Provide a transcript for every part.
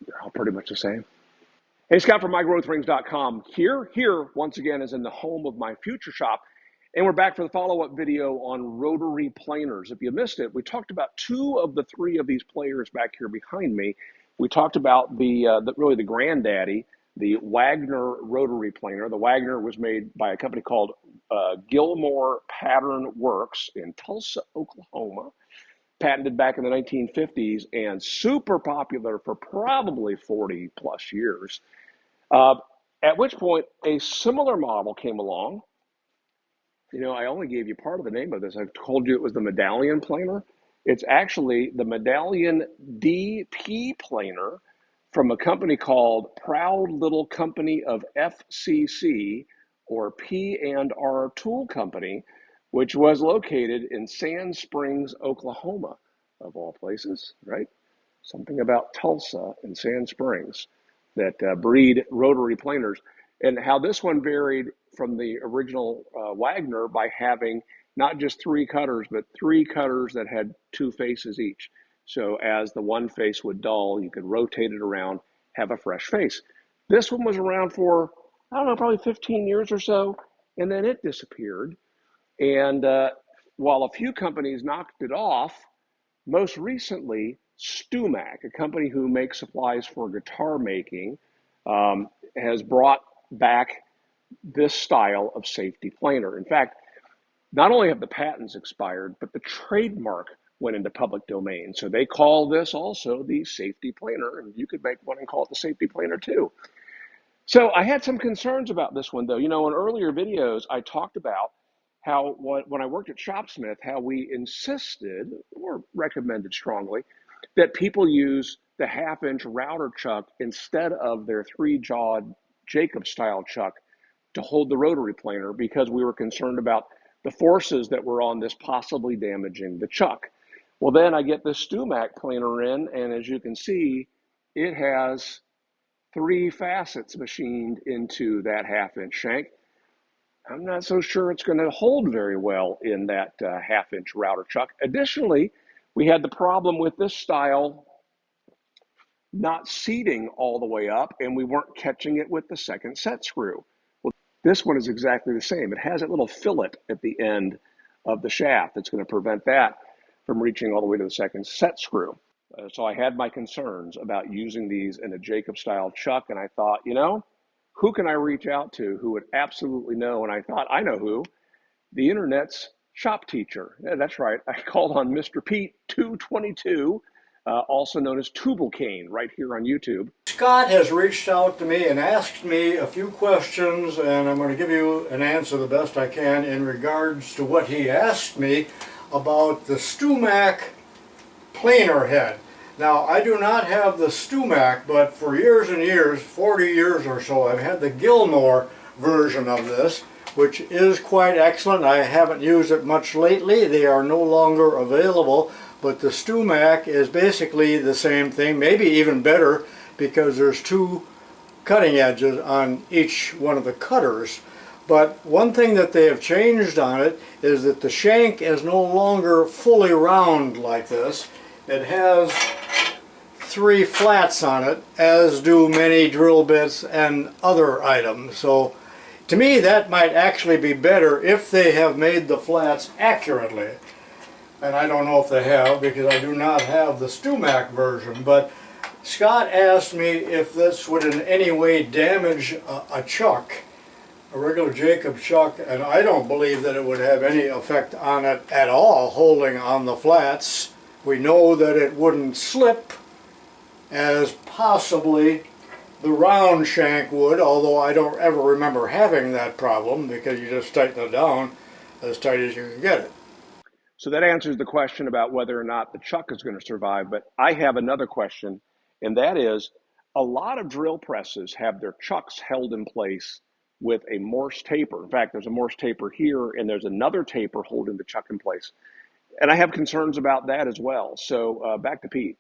They're all pretty much the same. Hey, Scott from MyGrowthRings.com here once again is in the home of my future shop. And we're back for the follow-up video on rotary planers. If you missed it, we talked about two of the three of these players back here behind me. We talked about really the granddaddy, the Wagner rotary planer. The Wagner was made by a company called Gilmore Pattern Works in Tulsa, Oklahoma. Patented back in the 1950s and super popular for probably 40 plus years. At which point a similar model came along. You know, I only gave you part of the name of this. I told you it was the Medallion Planer. It's actually the Medallion DP Planer from a company called Proud Little Company of FCC, or P&R Tool Company, which was located in Sand Springs, Oklahoma, of all places, right? Something about Tulsa and Sand Springs that breed rotary planers, and how this one varied from the original Wagner by having not just three cutters, but three cutters that had two faces each. So as the one face would dull, you could rotate it around, have a fresh face. This one was around for, I don't know, probably 15 years or so, and then it disappeared. And while a few companies knocked it off, most recently, StewMac, a company who makes supplies for guitar making, has brought back this style of safety planer. In fact, not only have the patents expired, but the trademark went into public domain. So they call this also the safety planer, and you could make one and call it the safety planer too. So I had some concerns about this one though. You know, in earlier videos, I talked about how when I worked at Shopsmith, how we insisted or recommended strongly that people use the 1/2-inch router chuck instead of their 3-jawed Jacob style chuck to hold the rotary planer, because we were concerned about the forces that were on this possibly damaging the chuck. Well, then I get this StewMac planer in, and as you can see, it has 3 facets machined into that 1/2-inch shank. I'm not so sure it's going to hold very well in that 1/2-inch router chuck. Additionally, we had the problem with this style not seating all the way up, and we weren't catching it with the second set screw. Well, this one is exactly the same. It has a little fillet at the end of the shaft that's going to prevent that from reaching all the way to the second set screw. So I had my concerns about using these in a Jacob style chuck, and I thought, you know, who can I reach out to who would absolutely know? And I thought, I know who. The internet's shop teacher. Yeah, that's right. I called on MrPete222, also known as tubalcain, right here on YouTube. Scott has reached out to me and asked me a few questions, and I'm going to give you an answer the best I can in regards to what he asked me about the StewMac planer head. Now, I do not have the StewMac, but for years and years, 40 years or so, I've had the Gilmore version of this, which is quite excellent. I haven't used it much lately. They are no longer available, but the StewMac is basically the same thing, maybe even better, because there's 2 cutting edges on each one of the cutters. But one thing that they have changed on it is that the shank is no longer fully round like this. It has 3 flats on it, as do many drill bits and other items. So to me, that might actually be better if they have made the flats accurately. And I don't know if they have, because I do not have the StewMac version. But Scott asked me if this would in any way damage a chuck, a regular Jacob chuck, and I don't believe that it would have any effect on it at all, holding on the flats. We know that it wouldn't slip as possibly the round shank would, although I don't ever remember having that problem, because you just tighten it down as tight as you can get it. So that answers the question about whether or not the chuck is going to survive. But I have another question, and that is, a lot of drill presses have their chucks held in place with a Morse taper. In fact, there's a Morse taper here, and there's another taper holding the chuck in place. And I have concerns about that as well. So back to Pete.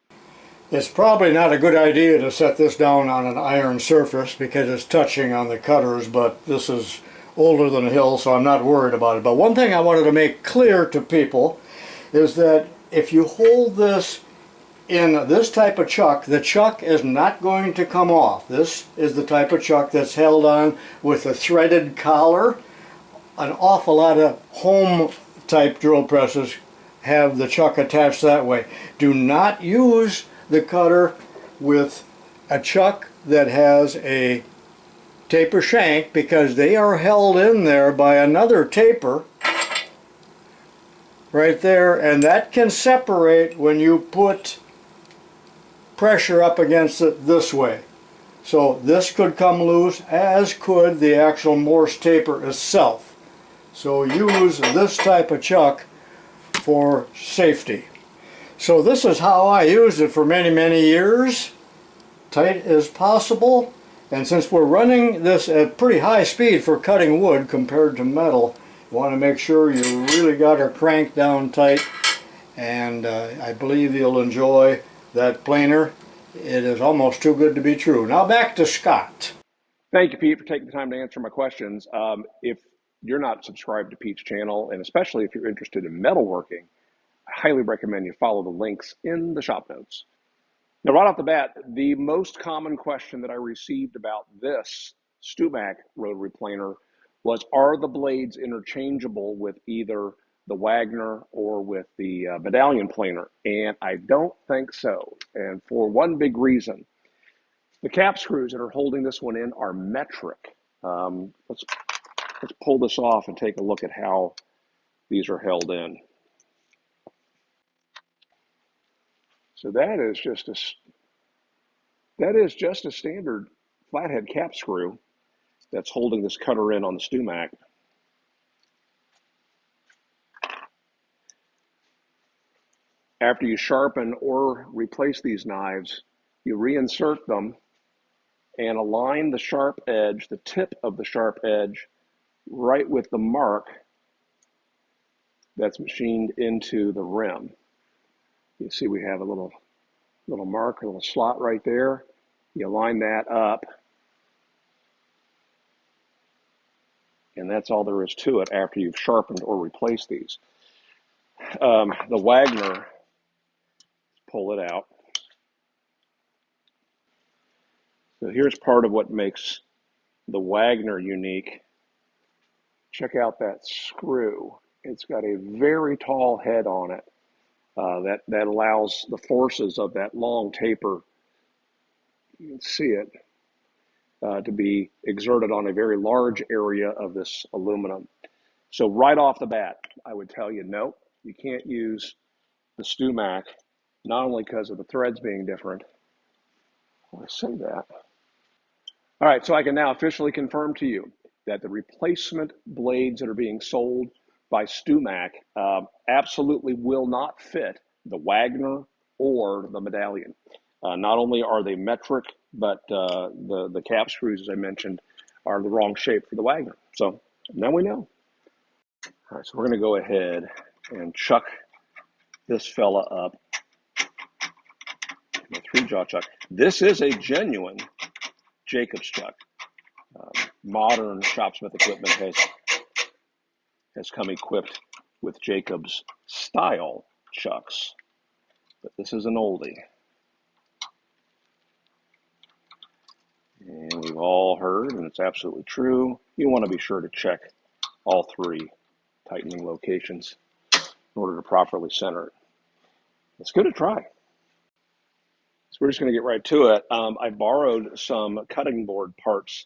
It's probably not a good idea to set this down on an iron surface because it's touching on the cutters, but this is older than a hill, so I'm not worried about it. But one thing I wanted to make clear to people is that if you hold this in this type of chuck, the chuck is not going to come off. This is the type of chuck that's held on with a threaded collar. An awful lot of home type drill presses have the chuck attached that way. Do not use the cutter with a chuck that has a taper shank, because they are held in there by another taper right there, and that can separate when you put pressure up against it this way. So this could come loose, as could the actual Morse taper itself. So use this type of chuck for safety. So this is how I used it for many, many years. Tight as possible. And since we're running this at pretty high speed for cutting wood compared to metal, you want to make sure you really got her cranked down tight. And I believe you'll enjoy that planer. It is almost too good to be true. Now back to Scott. Thank you, Pete, for taking the time to answer my questions. If you're not subscribed to Pete's channel, and especially if you're interested in metalworking, I highly recommend you follow the links in the shop notes. Now, right off the bat, the most common question that I received about this StewMac rotary planer was, are the blades interchangeable with either the Wagner or with the Medallion Planer? And I don't think so. And for one big reason, the cap screws that are holding this one in are metric. Let's pull this off and take a look at how these are held in. So that is just a standard flathead cap screw that's holding this cutter in on the StewMac. After you sharpen or replace these knives, you reinsert them and align the sharp edge, the tip of the sharp edge, right with the mark that's machined into the rim. You see we have a little mark, a little slot right there. You line that up, and that's all there is to it after you've sharpened or replaced these. The Wagner, pull it out. So here's part of what makes the Wagner unique. Check out that screw. It's got a very tall head on it that allows the forces of that long taper, you can see it, to be exerted on a very large area of this aluminum. So right off the bat, I would tell you, no, you can't use the StewMac, not only because of the threads being different. I say that. All right, so I can now officially confirm to you that the replacement blades that are being sold by StewMac absolutely will not fit the Wagner or the Medallion. Not only are they metric, but the cap screws, as I mentioned, are the wrong shape for the Wagner. So now we know. All right, so we're going to go ahead and chuck this fella up. A 3-jaw chuck. This is a genuine Jacobs chuck. Modern shopsmith equipment has come equipped with Jacobs style chucks, but this is an oldie. And we've all heard, and it's absolutely true, you want to be sure to check all 3 tightening locations in order to properly center it. Let's give it a try. So we're just going to get right to it. I borrowed some cutting board parts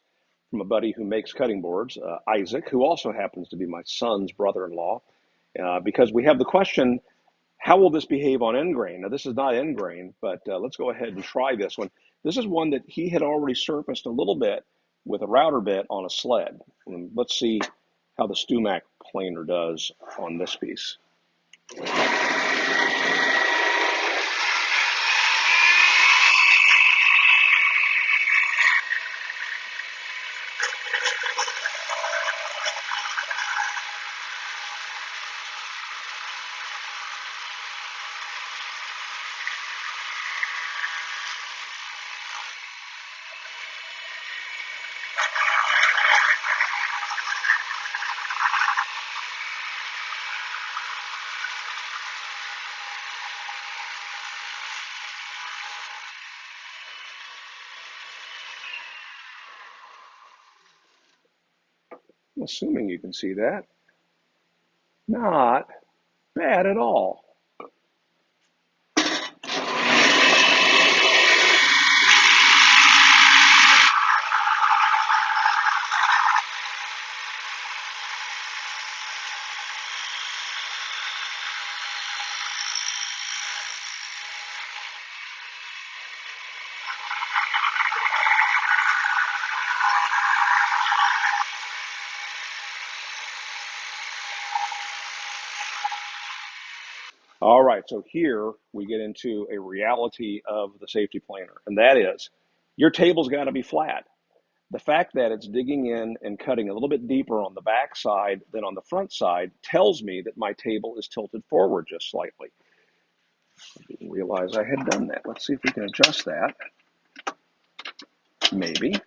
from a buddy who makes cutting boards, Isaac, who also happens to be my son's brother-in-law, because we have the question, how will this behave on end grain? Now, this is not end grain, but let's go ahead and try this one. This is one that he had already surfaced a little bit with a router bit on a sled. And let's see how the StewMac planer does on this piece. I'm assuming you can see that. Not bad at all. All right, so here we get into a reality of the safety planer, and that is your table's got to be flat. The fact that it's digging in and cutting a little bit deeper on the back side than on the front side tells me that my table is tilted forward just slightly. I didn't realize I had done that. Let's see if we can adjust that. Maybe.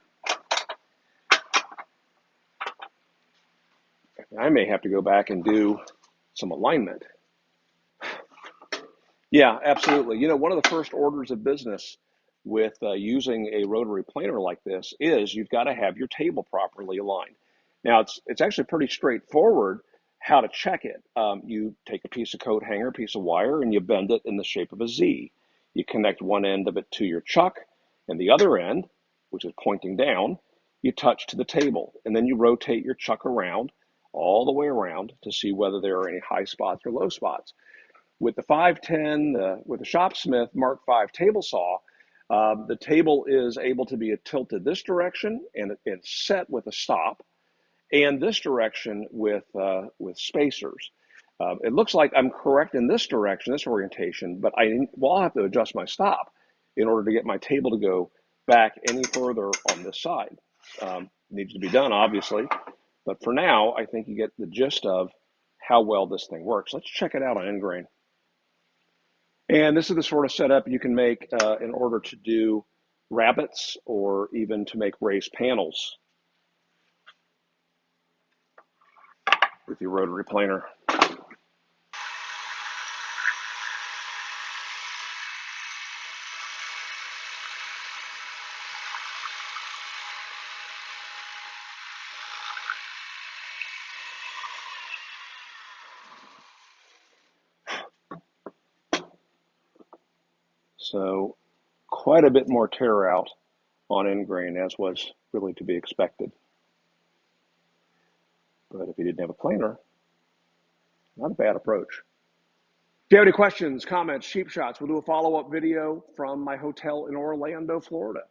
I may have to go back and do some alignment. Yeah, absolutely. You know, one of the first orders of business with using a rotary planer like this is you've got to have your table properly aligned. Now, it's actually pretty straightforward how to check it. You take a piece of coat hanger, piece of wire, and you bend it in the shape of a Z. You connect one end of it to your chuck, and the other end, which is pointing down, you touch to the table, and then you rotate your chuck around all the way around to see whether there are any high spots or low spots. With the 510, with the Shopsmith Mark V table saw, the table is able to be tilted this direction and set with a stop, and this direction with spacers. It looks like I'm correct in this direction, this orientation, but I'll have to adjust my stop in order to get my table to go back any further on this side. Needs to be done, obviously, but for now, I think you get the gist of how well this thing works. Let's check it out on Ingrain. And this is the sort of setup you can make in order to do rabbets or even to make raised panels with your rotary planer. So quite a bit more tear out on Ingrain as was really to be expected. But if you didn't have a planer, not a bad approach. If you have any questions, comments, cheap shots, we'll do a follow-up video from my hotel in Orlando, Florida.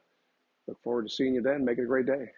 Look forward to seeing you then. Make it a great day.